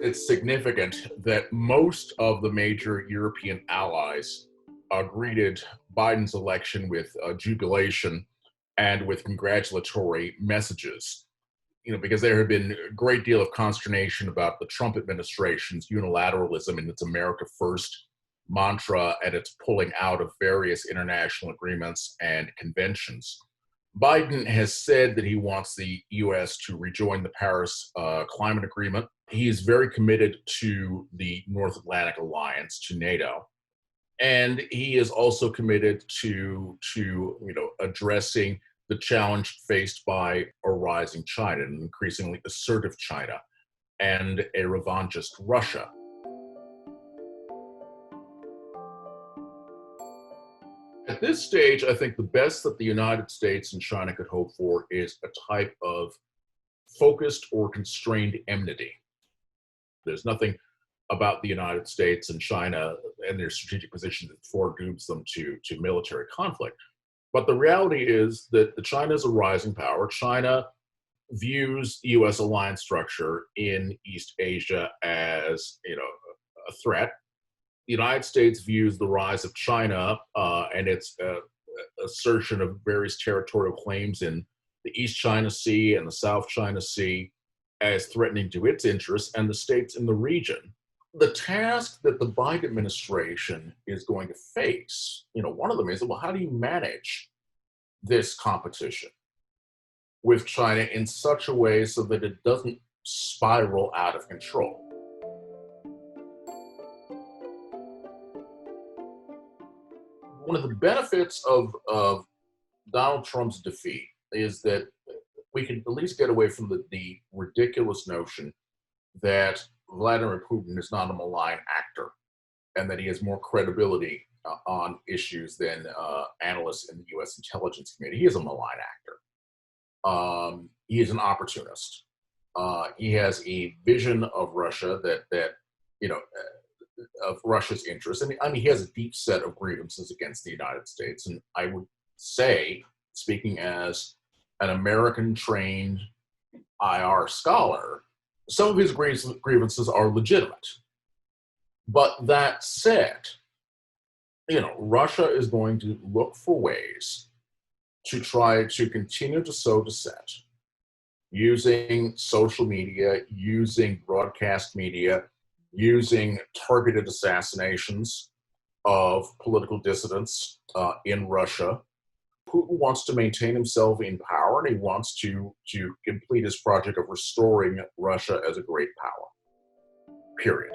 it's significant that most of the major European allies greeted Biden's election with jubilation and with congratulatory messages. Because there had been a great deal of consternation about the Trump administration's unilateralism and its America First mantra and its pulling out of various international agreements and conventions. Biden has said that he wants the U.S. to rejoin the Paris Climate Agreement. He is very committed to the North Atlantic Alliance, to NATO, and he is also committed to addressing the challenge faced by a rising China, an increasingly assertive China, and a revanchist Russia. At this stage, I think the best that the United States and China could hope for is a type of focused or constrained enmity. There's nothing about the United States and China and their strategic position that foredooms them to military conflict. But the reality is that China is a rising power. China views U.S. alliance structure in East Asia as a threat. The United States views the rise of China and its assertion of various territorial claims in the East China Sea and the South China Sea as threatening to its interests and the states in the region. The task that the Biden administration is going to face, one of them is, well, how do you manage this competition with China in such a way so that it doesn't spiral out of control? One of the benefits of Donald Trump's defeat is that we can at least get away from the ridiculous notion that Vladimir Putin is not a malign actor and that he has more credibility on issues than analysts in the U.S. intelligence community. He is a malign actor. He is an opportunist. He has a vision of Russia that of Russia's interests. And I mean, he has a deep set of grievances against the United States. And I would say, speaking as an American-trained IR scholar, some of his grievances are legitimate. But that said, Russia is going to look for ways to try to continue to sow dissent using social media, using broadcast media, using targeted assassinations of political dissidents in Russia. Putin wants to maintain himself in power, and he wants to complete his project of restoring Russia as a great power, period.